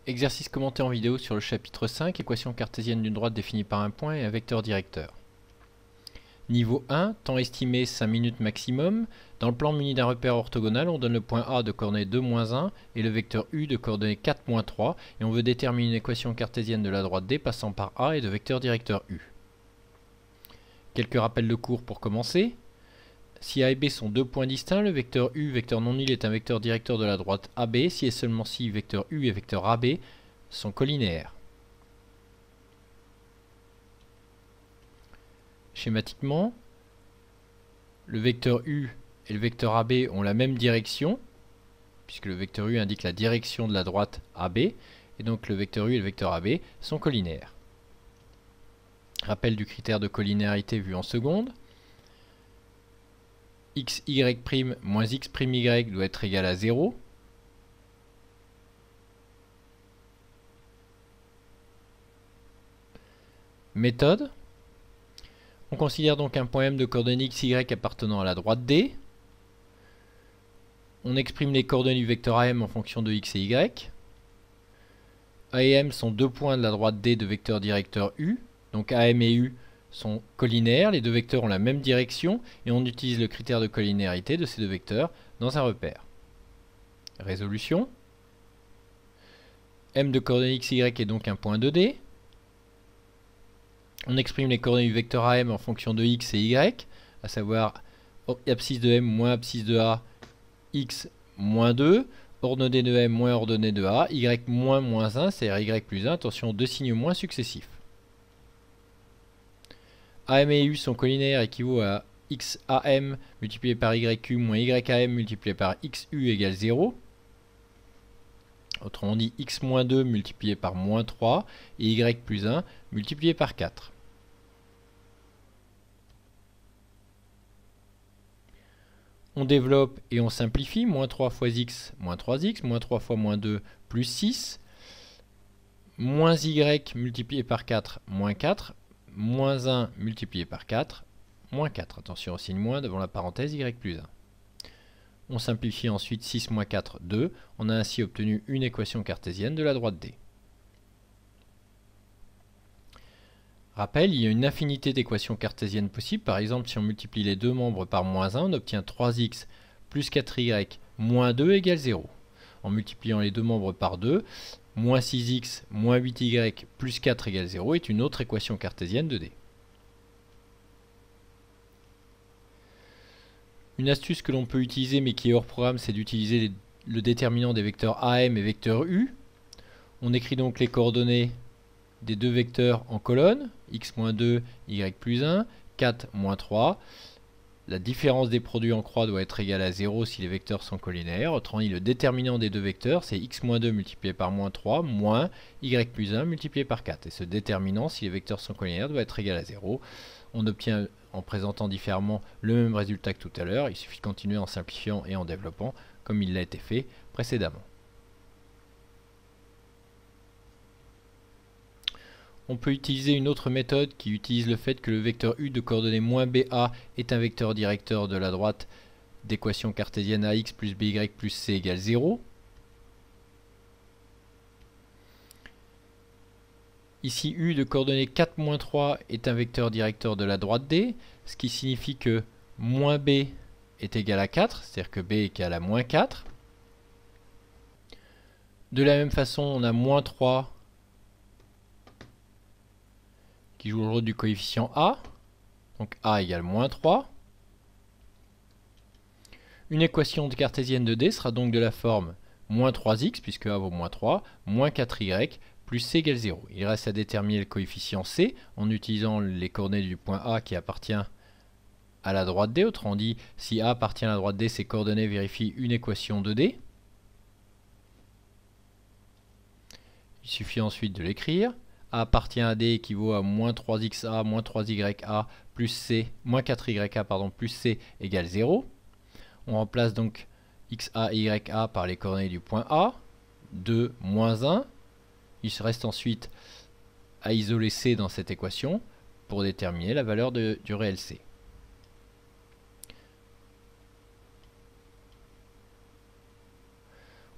Exercice commenté en vidéo sur le chapitre 5, équation cartésienne d'une droite définie par un point et un vecteur directeur. Niveau 1, temps estimé 5 minutes maximum. Dans le plan muni d'un repère orthogonal, on donne le point A de coordonnées 2, 1 et le vecteur U de coordonnées 4, 3 et on veut déterminer une équation cartésienne de la droite D passant par A et de vecteur directeur U. Quelques rappels de cours pour commencer. Si A et B sont deux points distincts, le vecteur U, vecteur non nul, est un vecteur directeur de la droite AB si et seulement si vecteur U et vecteur AB sont collinéaires. Schématiquement, le vecteur U et le vecteur AB ont la même direction, puisque le vecteur U indique la direction de la droite AB, et donc le vecteur U et le vecteur AB sont collinéaires. Rappel du critère de collinéarité vu en seconde. xy' moins x'y doit être égal à 0. Méthode. On considère donc un point M de coordonnées xy appartenant à la droite D. On exprime les coordonnées du vecteur AM en fonction de x et y. A et M sont deux points de la droite D de vecteur directeur U. Donc AM et U sont collinaires, les deux vecteurs ont la même direction et on utilise le critère de collinéarité de ces deux vecteurs dans un repère. Résolution. M de coordonnées xy est donc un point 2D. On exprime les coordonnées du vecteur AM en fonction de x et y, à savoir abscisse de M moins abscisse de A, x moins 2, ordonnée de M moins ordonnée de A, y moins moins 1, c'est-à-dire y plus 1, attention aux deux signes moins successifs. AM et U sont collinaires équivaut à XAM multiplié par YU moins YAM multiplié par XU égale 0. Autrement dit, x moins 2 multiplié par moins 3 et y plus 1 multiplié par 4. On développe et on simplifie. Moins 3 fois x, moins 3x, moins 3 fois moins 2, plus 6. Moins y multiplié par 4, moins 4. Moins 1 multiplié par 4, moins 4. Attention au signe moins devant la parenthèse y plus 1. On simplifie ensuite 6 moins 4, 2. On a ainsi obtenu une équation cartésienne de la droite D. Rappel, il y a une infinité d'équations cartésiennes possibles. Par exemple, si on multiplie les deux membres par moins 1, on obtient 3x plus 4y moins 2 égale 0. En multipliant les deux membres par 2, moins 6x moins 8y plus 4 égale 0 est une autre équation cartésienne de D. Une astuce que l'on peut utiliser mais qui est hors programme, c'est d'utiliser le déterminant des vecteurs AM et vecteur U. On écrit donc les coordonnées des deux vecteurs en colonne, x-2, y plus 1, 4, moins 3. La différence des produits en croix doit être égale à 0 si les vecteurs sont collinaires. Autrement dit, le déterminant des deux vecteurs, c'est x-2 multiplié par moins 3, moins y plus 1 multiplié par 4. Et ce déterminant, si les vecteurs sont collinaires, doit être égal à 0. On obtient, en présentant différemment, le même résultat que tout à l'heure. Il suffit de continuer en simplifiant et en développant, comme il l'a été fait précédemment. On peut utiliser une autre méthode qui utilise le fait que le vecteur U de coordonnées moins BA est un vecteur directeur de la droite d'équation cartésienne AX plus BY plus C égale 0. Ici, U de coordonnées 4 moins 3 est un vecteur directeur de la droite D, ce qui signifie que moins B est égal à 4, c'est-à-dire que B est égal à moins 4. De la même façon, on a moins 3 qui joue le rôle du coefficient A, donc A égale moins 3. Une équation cartésienne de D sera donc de la forme moins 3x, puisque A vaut moins 3, moins 4y, plus C égale 0. Il reste à déterminer le coefficient C en utilisant les coordonnées du point A qui appartient à la droite D. Autrement dit, si A appartient à la droite D, ses coordonnées vérifient une équation de D. Il suffit ensuite de l'écrire. A appartient à D équivaut à moins 3xa, moins 3ya, plus C, moins 4ya, pardon, plus C égale 0. On remplace donc xa et ya par les coordonnées du point A, 2, moins 1. Il se reste ensuite à isoler C dans cette équation pour déterminer la valeur du réel C.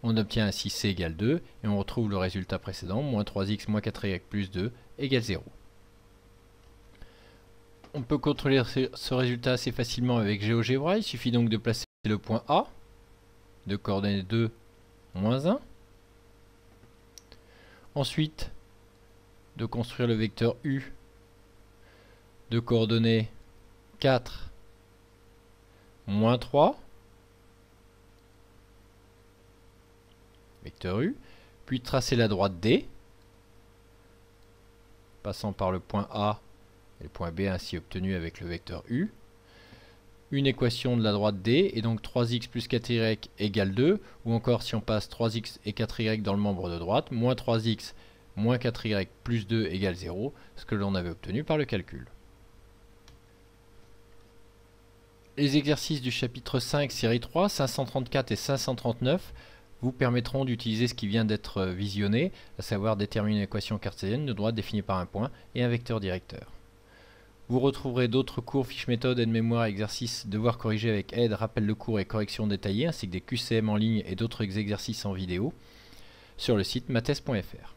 On obtient ainsi c égale 2 et on retrouve le résultat précédent, moins 3x moins 4y plus 2 égale 0. On peut contrôler ce résultat assez facilement avec GeoGebra. Il suffit donc de placer le point A, de coordonnées 2, moins 1. Ensuite, de construire le vecteur U de coordonnées 4, moins 3. Vecteur U. Puis de tracer la droite D, passant par le point A et le point B ainsi obtenu avec le vecteur U. Une équation de la droite D, et donc 3x plus 4y égale 2, ou encore si on passe 3x et 4y dans le membre de droite, moins 3x moins 4y plus 2 égale 0, ce que l'on avait obtenu par le calcul. Les exercices du chapitre 5, série 3, 534 et 539, vous permettront d'utiliser ce qui vient d'être visionné, à savoir déterminer une équation cartésienne de droite définie par un point et un vecteur directeur. Vous retrouverez d'autres cours, fiches méthodes, aide-mémoire, exercices, devoirs corrigés avec aide, rappel de cours et corrections détaillées, ainsi que des QCM en ligne et d'autres exercices en vidéo sur le site maths.fr.